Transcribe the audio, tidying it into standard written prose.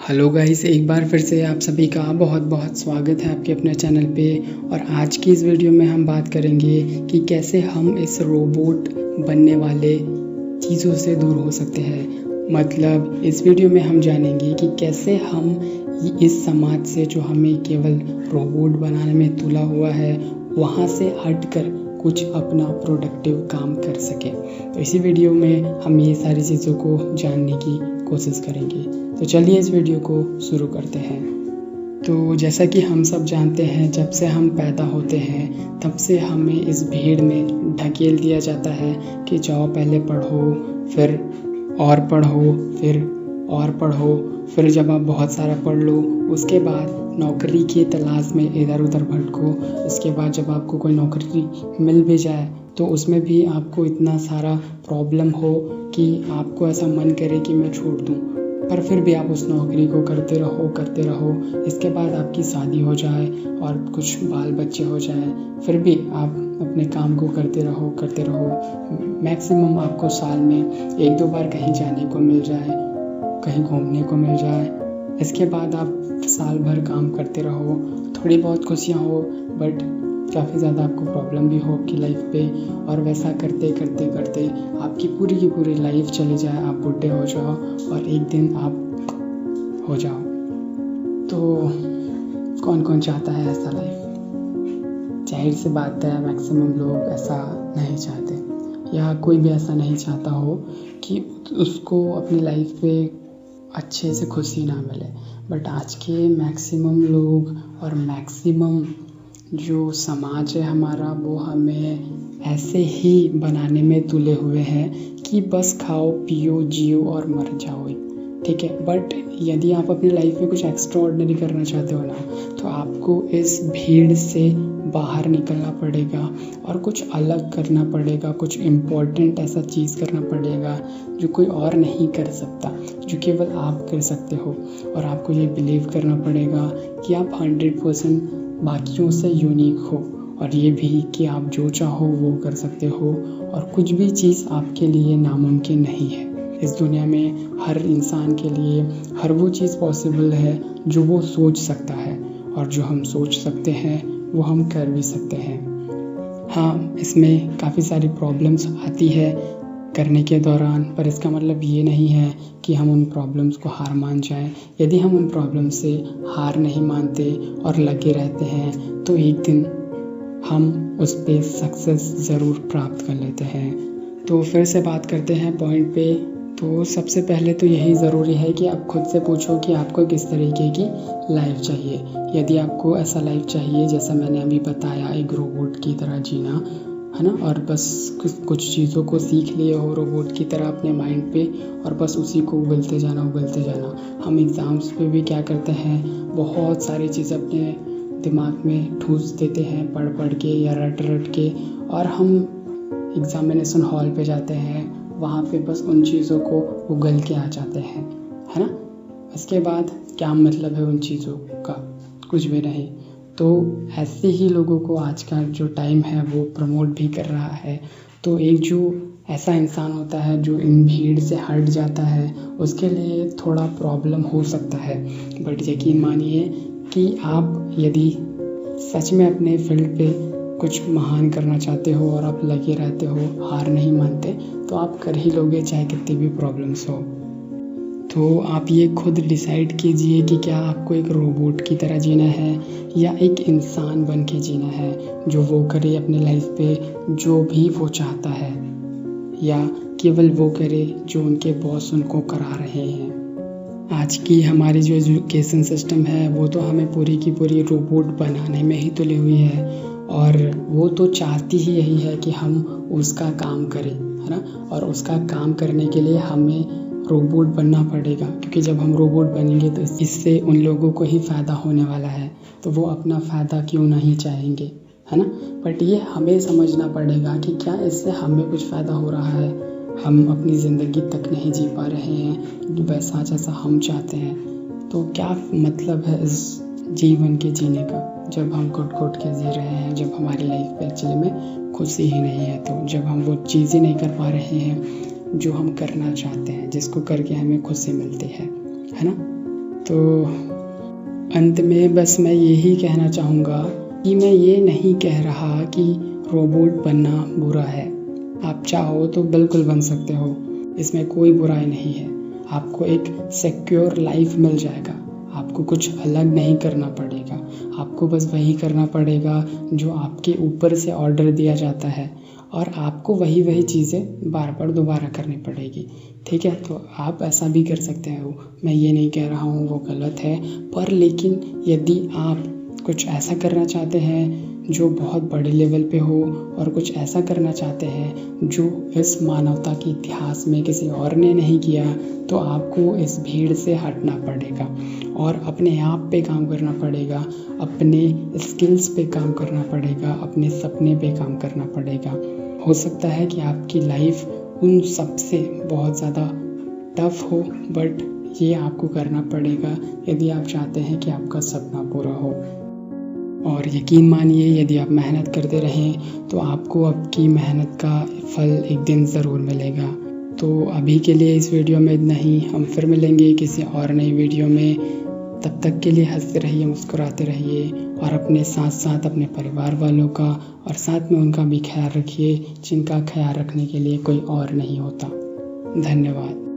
Hello guys, एक बार फिर से आप सभी का बहुत बहुत स्वागत है आपके अपने चैनल पे। और आज की इस वीडियो में हम बात करेंगे कि कैसे हम इस रोबोट बनने वाले चीज़ों से दूर हो सकते हैं। मतलब इस वीडियो में हम जानेंगे कि कैसे हम इस समाज से जो हमें केवल रोबोट बनाने में तुला हुआ है वहाँ से हटकर कुछ अपना प्रोडक्टिव काम कर सके। तो इसी वीडियो में हम ये सारी चीज़ों को जानने की कोशिश करेंगे। तो चलिए इस वीडियो को शुरू करते हैं। तो जैसा कि हम सब जानते हैं, जब से हम पैदा होते हैं तब से हमें इस भीड़ में ढकेल दिया जाता है कि जाओ पहले पढ़ो, फिर और पढ़ो, फिर और पढ़ो, फिर जब आप बहुत सारा पढ़ लो उसके बाद नौकरी की तलाश में इधर उधर भटको। उसके बाद जब आपको कोई नौकरी मिल भी जाए तो उसमें भी आपको इतना सारा प्रॉब्लम हो कि आपको ऐसा मन करे कि मैं छोड़ दूँ, पर फिर भी आप उस नौकरी को करते रहो। इसके बाद आपकी शादी हो जाए और कुछ बाल बच्चे हो जाए, फिर भी आप अपने काम को करते रहो। मैक्सिमम आपको साल में 1-2 बार कहीं जाने को मिल जाए, कहीं घूमने को मिल जाए। इसके बाद आप साल भर काम करते रहो, थोड़ी बहुत खुशियाँ हो बट काफ़ी ज़्यादा आपको प्रॉब्लम भी हो आपकी लाइफ पे। और वैसा करते करते आपकी पूरी की पूरी लाइफ चली जाए, आप बुढ़े हो जाओ और एक दिन आप हो जाओ। तो कौन कौन चाहता है ऐसा लाइफ? जाहिर सी बात है मैक्सिमम लोग ऐसा नहीं चाहते, या कोई भी ऐसा नहीं चाहता हो कि उसको अपनी लाइफ पे अच्छे से खुशी ना मिले। बट आज के मैक्सिमम लोग और मैक्सिमम जो समाज है हमारा, वो हमें ऐसे ही बनाने में तुले हुए हैं कि बस खाओ पियो जियो और मर जाओ, ठीक है। बट यदि आप अपनी लाइफ में कुछ एक्स्ट्रा ऑर्डिनरी करना चाहते हो ना, तो आपको इस भीड़ से बाहर निकलना पड़ेगा और कुछ अलग करना पड़ेगा, कुछ इम्पोर्टेंट ऐसा चीज़ करना पड़ेगा जो कोई और नहीं कर सकता, जो केवल आप कर सकते हो। और आपको ये बिलीव करना पड़ेगा कि आप 100% बाकियों से यूनिक हो, और ये भी कि आप जो चाहो वो कर सकते हो और कुछ भी चीज़ आपके लिए नामुमकिन नहीं है। इस दुनिया में हर इंसान के लिए हर वो चीज़ पॉसिबल है जो वो सोच सकता है, और जो हम सोच सकते हैं वो हम कर भी सकते हैं। हाँ, इसमें काफ़ी सारी प्रॉब्लम्स आती है करने के दौरान, पर इसका मतलब ये नहीं है कि हम उन प्रॉब्लम्स को हार मान जाएं। यदि हम उन प्रॉब्लम्स से हार नहीं मानते और लगे रहते हैं तो एक दिन हम उस पे सक्सेस ज़रूर प्राप्त कर लेते हैं। तो फिर से बात करते हैं पॉइंट पे। तो सबसे पहले तो यही ज़रूरी है कि आप खुद से पूछो कि आपको किस तरीके की लाइफ चाहिए। यदि आपको ऐसा लाइफ चाहिए जैसा मैंने अभी बताया, एक रोबोट की तरह जीना, है ना, और बस कुछ चीज़ों को सीख लिए हो रोबोट की तरह अपने माइंड पे और बस उसी को उगलते जाना। हम एग्ज़ाम्स पे भी क्या करते हैं, बहुत सारी चीज़ अपने दिमाग में ठूस देते हैं पढ़ के या रट के, और हम एग्ज़ामिनेशन हॉल पे जाते हैं, वहाँ पे बस उन चीज़ों को उगल के आ जाते हैं, है ना। इसके बाद क्या मतलब है उन चीज़ों का? कुछ भी नहीं। तो ऐसे ही लोगों को आज का जो टाइम है वो प्रमोट भी कर रहा है। तो एक जो ऐसा इंसान होता है जो इन भीड़ से हट जाता है, उसके लिए थोड़ा प्रॉब्लम हो सकता है, बट यकीन मानिए कि आप यदि सच में अपने फील्ड पे कुछ महान करना चाहते हो और आप लगे रहते हो, हार नहीं मानते, तो आप कर ही लोगे चाहे कितनी भी प्रॉब्लम्स हो। तो आप ये खुद डिसाइड कीजिए कि क्या आपको एक रोबोट की तरह जीना है या एक इंसान बन के जीना है, जो वो करे अपने लाइफ पे जो भी वो चाहता है, या केवल वो करे जो उनके बॉस उनको करा रहे हैं। आज की हमारी जो एजुकेशन सिस्टम है वो तो हमें पूरी की पूरी रोबोट बनाने में ही तुली हुई है, और वो तो चाहती ही यही है कि हम उसका काम करें, है ना। और उसका काम करने के लिए हमें रोबोट बनना पड़ेगा, क्योंकि जब हम रोबोट बनेंगे तो इससे उन लोगों को ही फ़ायदा होने वाला है, तो वो अपना फ़ायदा क्यों नहीं चाहेंगे, है ना। बट ये हमें समझना पड़ेगा कि क्या इससे हमें कुछ फ़ायदा हो रहा है, हम अपनी ज़िंदगी तक नहीं जी पा रहे हैं वैसा जैसा हम चाहते हैं। तो क्या मतलब है इस जीवन के जीने का, जब हम घुट के जी रहे हैं, जब हमारी लाइफ पे एक्चुअली में खुशी ही नहीं है, तो जब हम वो चीज़ें नहीं कर पा रहे हैं जो हम करना चाहते हैं, जिसको करके हमें खुशी मिलती है ना। तो अंत में बस मैं यही कहना चाहूँगा कि मैं ये नहीं कह रहा कि रोबोट बनना बुरा है। आप चाहो तो बिल्कुल बन सकते हो, इसमें कोई बुराई नहीं है। आपको एक सिक्योर लाइफ मिल जाएगा, आपको कुछ अलग नहीं करना पड़ेगा, आपको बस वही करना पड़ेगा जो आपके ऊपर से ऑर्डर दिया जाता है, और आपको वही चीज़ें बार बार दोबारा करनी पड़ेगी। ठीक है, तो आप ऐसा भी कर सकते हो, मैं ये नहीं कह रहा हूँ वो गलत है, पर लेकिन यदि आप कुछ ऐसा करना चाहते हैं जो बहुत बड़े लेवल पे हो, और कुछ ऐसा करना चाहते हैं जो इस मानवता के इतिहास में किसी और ने नहीं किया, तो आपको इस भीड़ से हटना पड़ेगा और अपने आप पे काम करना पड़ेगा, अपने स्किल्स पे काम करना पड़ेगा, अपने सपने पे काम करना पड़ेगा। हो सकता है कि आपकी लाइफ उन सब से बहुत ज़्यादा टफ हो, बट ये आपको करना पड़ेगा यदि आप चाहते हैं कि आपका सपना पूरा हो। और यकीन मानिए, यदि आप मेहनत करते रहें तो आपको आपकी मेहनत का फल एक दिन ज़रूर मिलेगा। तो अभी के लिए इस वीडियो में इतना ही। हम फिर मिलेंगे किसी और नई वीडियो में। तब तक के लिए हंसते रहिए, मुस्कुराते रहिए, और अपने साथ साथ अपने परिवार वालों का और साथ में उनका भी ख्याल रखिए, जिनका ख्याल रखने के लिए कोई और नहीं होता। धन्यवाद।